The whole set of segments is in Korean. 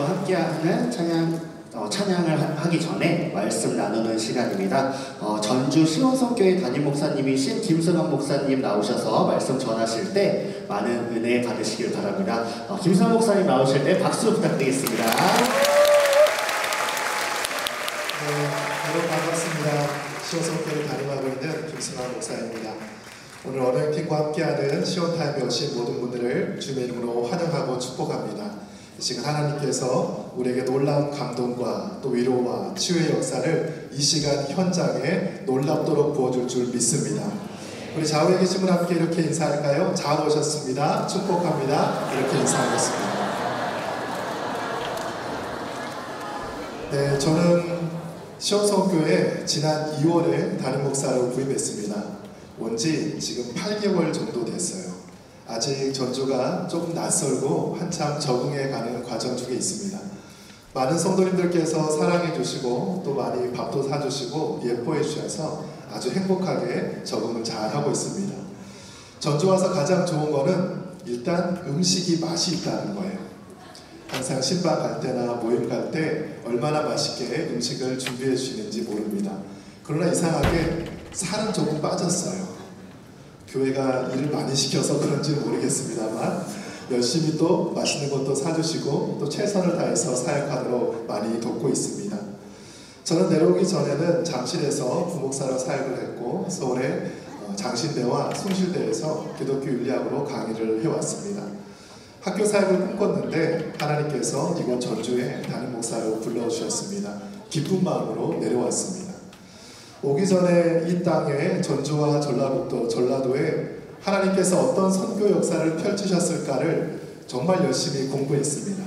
함께하는 찬양을 하기 전에 말씀 나누는 시간입니다. 전주 시온성교회 담임 목사님이신 김승환 목사님 나오셔서 말씀 전하실 때 많은 은혜 받으시길 바랍니다. 김승환 목사님 나오실 때 박수 부탁드리겠습니다. 여러분 반갑습니다. 시온성교회를 담임하고 있는 김승환 목사입니다. 오늘 어너인팅과 함께하는 시온타임에 오신 모든 분들을 주님의 이름으로 환영하고 축복합니다. 이 시간 하나님께서 우리에게 놀라운 감동과 또 위로와 치유의 역사를 이 시간 현장에 놀랍도록 부어줄 줄 믿습니다. 우리 좌우에 계신 분 함께 이렇게 인사할까요? 잘 오셨습니다. 축복합니다. 이렇게 인사하겠습니다. 네, 저는 시온성교회 지난 2월에 담임 목사로 부임했습니다. 온지 지금 8개월 정도 됐어요. 아직 전주가 조금 낯설고 한참 적응해가는 과정 중에 있습니다. 많은 성도님들께서 사랑해 주시고 또 많이 밥도 사주시고 예뻐해 주셔서 아주 행복하게 적응을 잘 하고 있습니다. 전주 와서 가장 좋은 거는 일단 음식이 맛이 있다는 거예요. 항상 신방 갈 때나 모임 갈 때 얼마나 맛있게 음식을 준비해 주시는지 모릅니다. 그러나 이상하게 살은 조금 빠졌어요. 교회가 일을 많이 시켜서 그런지는 모르겠습니다만 열심히 또 맛있는 것도 사주시고 또 최선을 다해서 사역하도록 많이 돕고 있습니다. 저는 내려오기 전에는 잠실에서 부목사로 사역을 했고 서울의 장신대와 숭실대에서 기독교 윤리학으로 강의를 해왔습니다. 학교 사역을 꿈꿨는데 하나님께서 이곳 전주에 담임 목사로 불러주셨습니다. 기쁜 마음으로 내려왔습니다. 오기 전에 이 땅에 전주와 전라도에 하나님께서 어떤 선교 역사를 펼치셨을까를 정말 열심히 공부했습니다.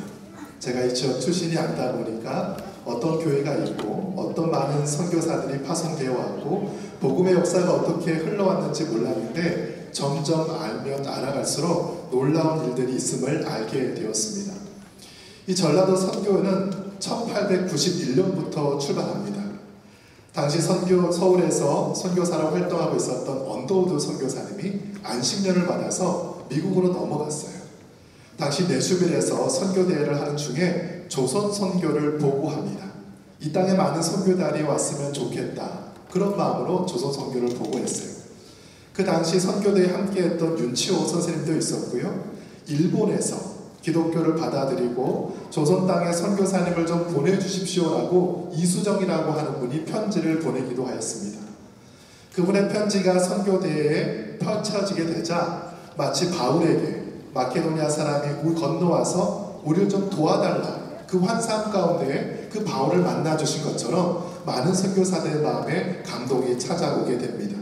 제가 이 지역 출신이 아니다 보니까 어떤 교회가 있고 어떤 많은 선교사들이 파송되어 왔고 복음의 역사가 어떻게 흘러왔는지 몰랐는데 점점 알면 알아갈수록 놀라운 일들이 있음을 알게 되었습니다. 이 전라도 선교는 1891년부터 출발합니다. 당시 서울에서 선교사로 활동하고 있었던 언더우드 선교사님이 안식년을 받아서 미국으로 넘어갔어요. 당시 내슈빌에서 선교대회를 하는 중에 조선 선교를 보고합니다. 이 땅에 많은 선교단이 왔으면 좋겠다. 그런 마음으로 조선 선교를 보고했어요. 그 당시 선교대회에 함께했던 윤치호 선생님도 있었고요. 일본에서 기독교를 받아들이고 조선 땅에 선교사님을 좀 보내주십시오라고 이수정이라고 하는 분이 편지를 보내기도 하였습니다. 그분의 편지가 선교대회에 펼쳐지게 되자 마치 바울에게 마케도니아 사람이 건너와서 우리를 좀 도와달라 그 환상 가운데 그 바울을 만나주신 것처럼 많은 선교사들의 마음에 감동이 찾아오게 됩니다.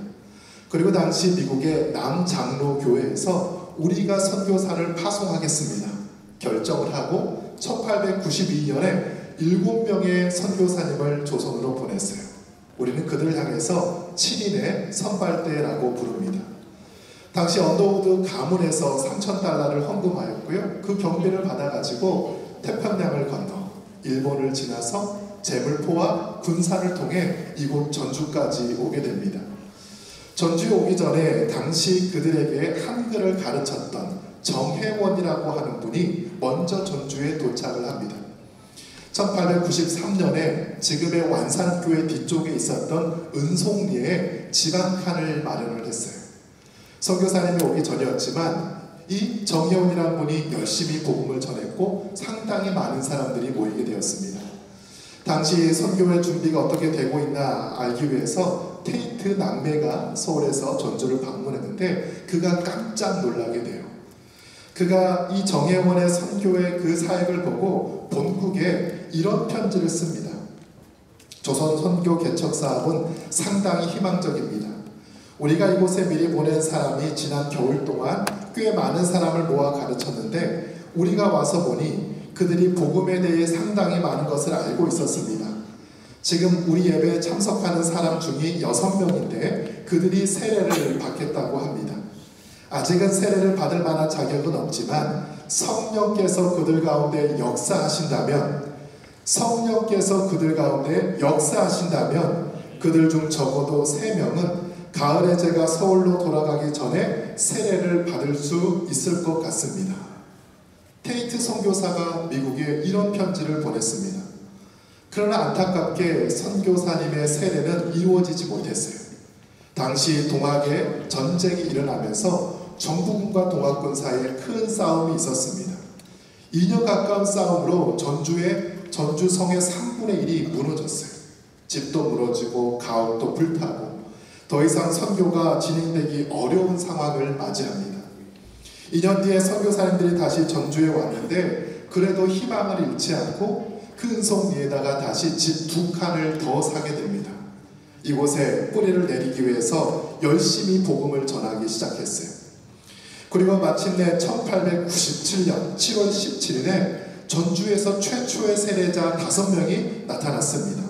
그리고 당시 미국의 남장로교회에서 우리가 선교사를 파송하겠습니다. 결정을 하고 1892년에 7명의 선교사님을 조선으로 보냈어요. 우리는 그들을 향해서 7인의 선발대라고 부릅니다. 당시 언더우드 가문에서 $3,000를 헌금하였고요. 그 경비를 받아가지고 태평양을 건너 일본을 지나서 제물포와 군산을 통해 이곳 전주까지 오게 됩니다. 전주에 오기 전에 당시 그들에게 한글을 가르쳤던 정혜원이라고 하는 분이 먼저 전주에 도착을 합니다. 1893년에 지금의 완산교회 뒤쪽에 있었던 은송리에 지방칸을 마련을 했어요. 선교사님이 오기 전이었지만 이 정혜원이라는 분이 열심히 복음을 전했고 상당히 많은 사람들이 모이게 되었습니다. 당시 선교회 준비가 어떻게 되고 있나 알기 위해서 테이트 남매가 서울에서 전주를 방문했는데 그가 깜짝 놀라게 돼요. 그가 이 정혜원의 선교의 그 사역을 보고 본국에 이런 편지를 씁니다. 조선 선교 개척 사업은 상당히 희망적입니다. 우리가 이곳에 미리 보낸 사람이 지난 겨울 동안 꽤 많은 사람을 모아 가르쳤는데 우리가 와서 보니 그들이 복음에 대해 상당히 많은 것을 알고 있었습니다. 지금 우리 예배에 참석하는 사람 중이 6명인데 그들이 세례를 받겠다고 합니다. 아직은 세례를 받을 만한 자격은 없지만 성령께서 그들 가운데 역사하신다면 그들 중 적어도 3명은 가을에 제가 서울로 돌아가기 전에 세례를 받을 수 있을 것 같습니다. 테이트 선교사가 미국에 이런 편지를 보냈습니다. 그러나 안타깝게 선교사님의 세례는 이루어지지 못했어요. 당시 동학에 전쟁이 일어나면서 정부군과 동학군 사이에 큰 싸움이 있었습니다. 2년 가까운 싸움으로 전주 성의 3분의 1이 무너졌어요. 집도 무너지고 가옥도 불타고 더 이상 선교가 진행되기 어려운 상황을 맞이합니다. 2년 뒤에 선교사님들이 다시 전주에 왔는데 그래도 희망을 잃지 않고 큰 송 위에다가 다시 집 2칸을 더 사게 됩니다. 이곳에 뿌리를 내리기 위해서 열심히 복음을 전하기 시작했어요. 그리고 마침내 1897년 7월 17일에 전주에서 최초의 세례자 5명이 나타났습니다.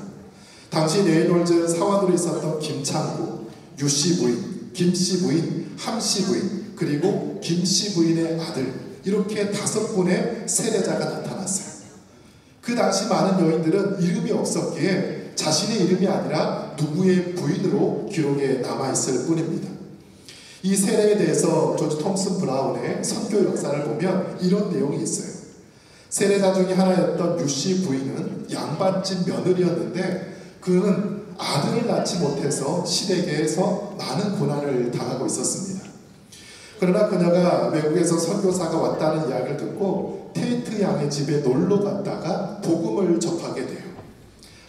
당시 레이놀즈 사원으로 있었던 김창구, 유씨 부인, 김씨 부인, 함씨 부인, 그리고 김씨 부인의 아들, 이렇게 5분의 세례자가 나타났어요. 그 당시 많은 여인들은 이름이 없었기에 자신의 이름이 아니라 누구의 부인으로 기록에 남아있을 뿐입니다. 이 세례에 대해서 조지 톰슨 브라운의 선교 역사를 보면 이런 내용이 있어요. 세례자 중에 하나였던 유씨 부인은 양반집 며느리였는데 그는 아들을 낳지 못해서 시댁에서 많은 고난을 당하고 있었습니다. 그러나 그녀가 외국에서 선교사가 왔다는 이야기를 듣고 테이트 양의 집에 놀러 갔다가 복음을 접하게 돼요.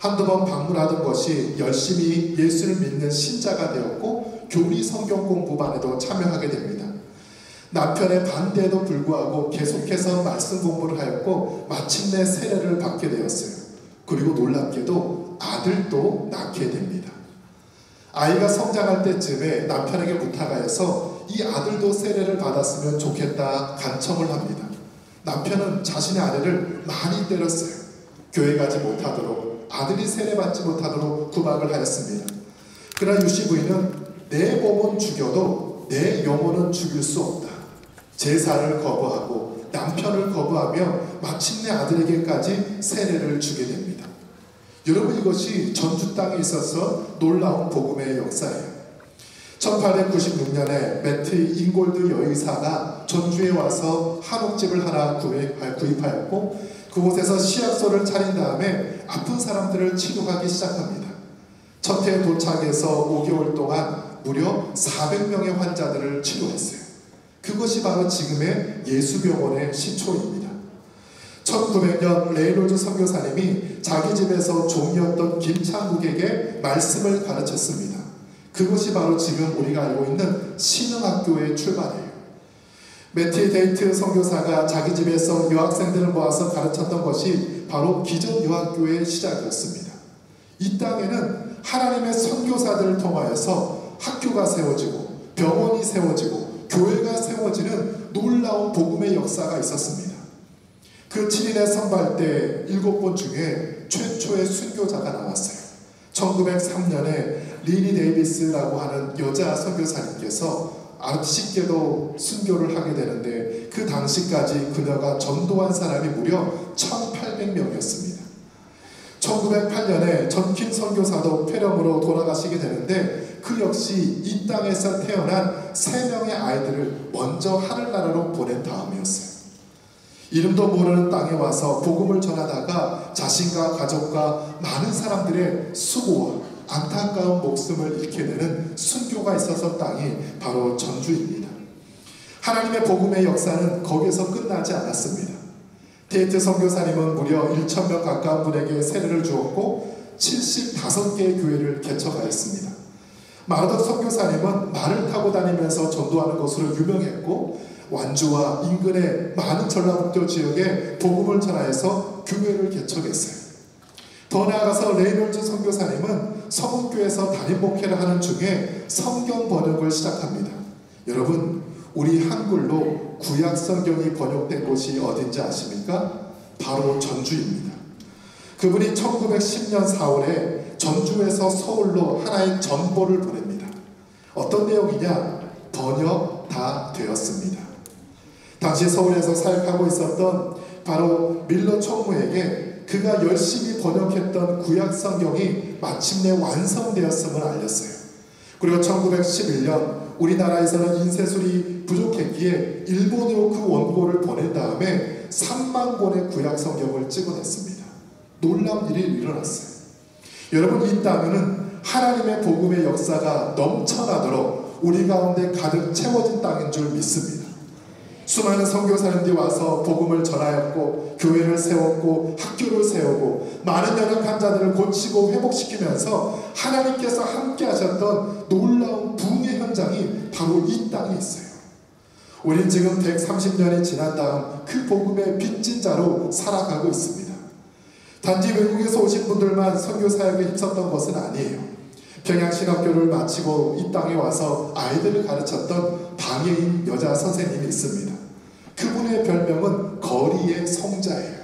한두 번 방문하던 것이 열심히 예수를 믿는 신자가 되었고 교리 성경 공부반에도 참여하게 됩니다. 남편의 반대에도 불구하고 계속해서 말씀 공부를 하였고 마침내 세례를 받게 되었어요. 그리고 놀랍게도 아들도 낳게 됩니다. 아이가 성장할 때쯤에 남편에게 부탁하여서 이 아들도 세례를 받았으면 좋겠다 간청을 합니다. 남편은 자신의 아내를 많이 때렸어요. 교회 가지 못하도록, 아들이 세례받지 못하도록 구박을 하였습니다. 그러나 유씨 부인은 내 몸은 죽여도 내 영혼은 죽일 수 없다. 제사를 거부하고 남편을 거부하며 마침내 아들에게까지 세례를 주게 됩니다. 여러분, 이것이 전주 땅에 있어서 놀라운 복음의 역사예요. 1896년에 매트 잉골드 여의사가 전주에 와서 한옥집을 하나 구입하였고 그곳에서 시약소를 차린 다음에 아픈 사람들을 치료하기 시작합니다. 첫 해에 도착해서 5개월 동안 무려 400명의 환자들을 치료했어요. 그것이 바로 지금의 예수병원의 시초입니다. 1900년 레이놀즈 선교사님이 자기 집에서 종이었던 김창국에게 말씀을 가르쳤습니다. 그것이 바로 지금 우리가 알고 있는 신흥학교의 출발이에요. 매티 데이트 선교사가 자기 집에서 유학생들을 모아서 가르쳤던 것이 바로 기존 유학교의 시작이었습니다. 이 땅에는 하나님의 선교사들을 통하여서 학교가 세워지고 병원이 세워지고 교회가 세워지는 놀라운 복음의 역사가 있었습니다. 그 7인의 선발대 7분 중에 최초의 순교자가 나왔어요. 1903년에 리니 데이비스라고 하는 여자 선교사님께서 아쉽게도 순교를 하게 되는데 그 당시까지 그녀가 전도한 사람이 무려 1800명이었습니다. 1908년에 전킨 선교사도 폐렴으로 돌아가시게 되는데 그 역시 이 땅에서 태어난 3명의 아이들을 먼저 하늘나라로 보낸 다음이었어요. 이름도 모르는 땅에 와서 복음을 전하다가 자신과 가족과 많은 사람들의 수고와 안타까운 목숨을 잃게 되는 순교가 있어서 땅이 바로 전주입니다. 하나님의 복음의 역사는 거기서 끝나지 않았습니다. 테이트 선교사님은 무려 1,000명 가까운 분에게 세례를 주었고 75개의 교회를 개척하였습니다. 마르덕 선교사님은 말을 타고 다니면서 전도하는 것으로 유명했고 완주와 인근의 많은 전라북도 지역에 복음을 전하여서 교회를 개척했어요. 더 나아가서 레이놀즈 선교사님은 서문교에서 담임 목회를 하는 중에 성경 번역을 시작합니다. 여러분, 우리 한글로 구약 성경이 번역된 곳이 어딘지 아십니까? 바로 전주입니다. 그분이 1910년 4월에 전주에서 서울로 하나의 전보를 보냅니다. 어떤 내용이냐? 번역 다 되었습니다. 당시 서울에서 사역하고 있었던 바로 밀러 총무에게 그가 열심히 번역했던 구약 성경이 마침내 완성되었음을 알렸어요. 그리고 1911년 우리나라에서는 인쇄술이 부족했기에 일본으로 그 원고를 보낸 다음에 3만 권의 구약 성경을 찍어냈습니다. 놀라운 일이 일어났어요. 여러분, 이 땅은 하나님의 복음의 역사가 넘쳐나도록 우리 가운데 가득 채워진 땅인 줄 믿습니다. 수많은 선교사님들이 와서 복음을 전하였고 교회를 세웠고 학교를 세우고 많은 연약한 자들을 고치고 회복시키면서 하나님께서 함께 하셨던 놀라운 부흥의 현장이 바로 이 땅에 있어요. 우린 지금 130년이 지난 다음 그 복음의 빚진 자로 살아가고 있습니다. 단지 외국에서 오신 분들만 선교사역에 힘썼던 것은 아니에요. 평양신학교를 마치고 이 땅에 와서 아이들을 가르쳤던 방해인 여자 선생님이 있습니다. 그분의 별명은 거리의 성자예요.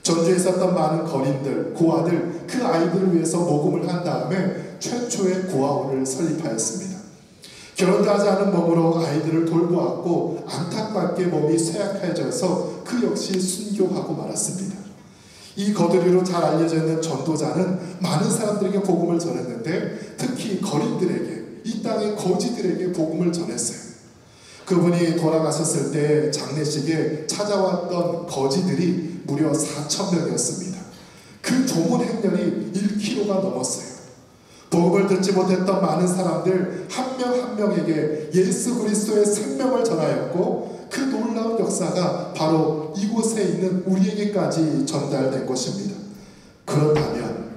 전주에 있었던 많은 거린들, 고아들, 그 아이들을 위해서 모금을 한 다음에 최초의 고아원을 설립하였습니다. 결혼도 하지 않은 몸으로 아이들을 돌보았고 안타깝게 몸이 쇠약해져서 그 역시 순교하고 말았습니다. 이 거드리로 잘 알려져 있는 전도자는 많은 사람들에게 복음을 전했는데 특히 거린들에게, 이 땅의 거지들에게 복음을 전했어요. 그분이 돌아가셨을 때 장례식에 찾아왔던 거지들이 무려 4,000명이었습니다. 그 조문 행렬이 1km가 넘었어요. 복음을 듣지 못했던 많은 사람들 한 명 한 명에게 예수 그리스도의 생명을 전하였고 그 놀라운 역사가 바로 이곳에 있는 우리에게까지 전달된 것입니다. 그렇다면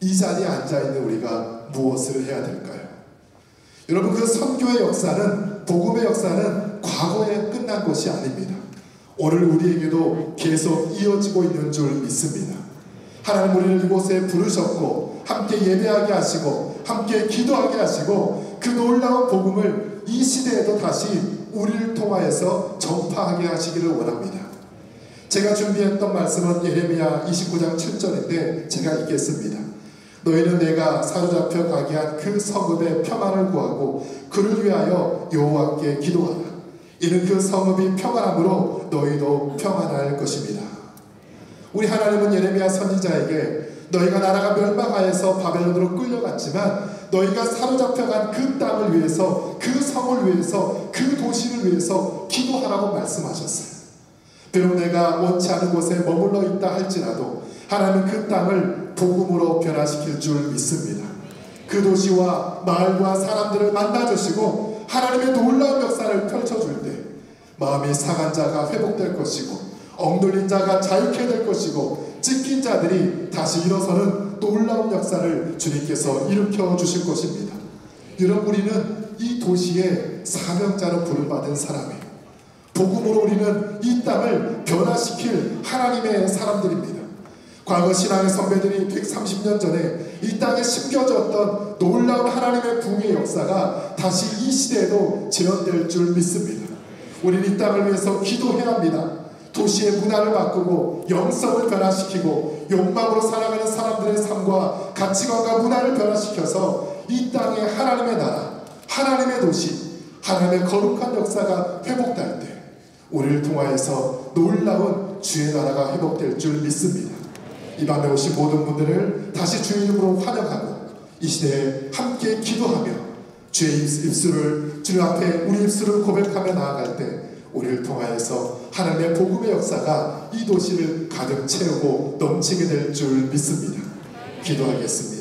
이 자리에 앉아있는 우리가 무엇을 해야 될까요? 여러분, 그 선교의 역사는, 복음의 역사는 과거에 끝난 것이 아닙니다. 오늘 우리에게도 계속 이어지고 있는 줄 믿습니다. 하나님 우리를 이곳에 부르셨고 함께 예배하게 하시고 함께 기도하게 하시고 그 놀라운 복음을 이 시대에도 다시 우리를 통하여서 전파하게 하시기를 원합니다. 제가 준비했던 말씀은 예레미야 29장 7절인데 제가 읽겠습니다. 너희는 내가 사로잡혀 가게 한 그 성읍의 평안을 구하고 그를 위하여 여호와께 기도하라. 이는 그 성읍이 평안함으로 너희도 평안할 것입니다. 우리 하나님은 예레미야 선지자에게 너희가 나라가 멸망하여서 바벨론으로 끌려갔지만 너희가 사로잡혀간 그 땅을 위해서, 그 성을 위해서, 그 도시를 위해서 기도하라고 말씀하셨어요. 비록 내가 원치 않은 곳에 머물러 있다 할지라도 하나님은 그 땅을 복음으로 변화시킬 줄 믿습니다. 그 도시와 마을과 사람들을 만나주시고 하나님의 놀라운 역사를 펼쳐줄 때 마음이 상한 자가 회복될 것이고 억눌린 자가 자유케 될 것이고 찢긴 자들이 다시 일어서는 놀라운 역사를 주님께서 일으켜 주실 것입니다. 여러분, 우리는 이 도시의 사명자로 부름받은 사람이에요. 복음으로 우리는 이 땅을 변화시킬 하나님의 사람들입니다. 과거 신앙의 선배들이 130년 전에 이 땅에 심겨졌던 놀라운 하나님의 부흥의 역사가 다시 이 시대에도 재현될 줄 믿습니다. 우리는 이 땅을 위해서 기도해야 합니다. 도시의 문화를 바꾸고 영성을 변화시키고 욕망으로 살아가는 사람들의 삶과 가치관과 문화를 변화시켜서 이 땅에 하나님의 나라, 하나님의 도시, 하나님의 거룩한 역사가 회복될 때 우리를 통하여서 놀라운 주의 나라가 회복될 줄 믿습니다. 이 밤에 오신 모든 분들을 다시 주의 이름으로 환영하고 이 시대에 함께 기도하며 주의 입술을, 주님 앞에 우리 입술을 고백하며 나아갈 때 우리를 통하여서 하나님의 복음의 역사가 이 도시를 가득 채우고 넘치게 될 줄 믿습니다. 기도하겠습니다.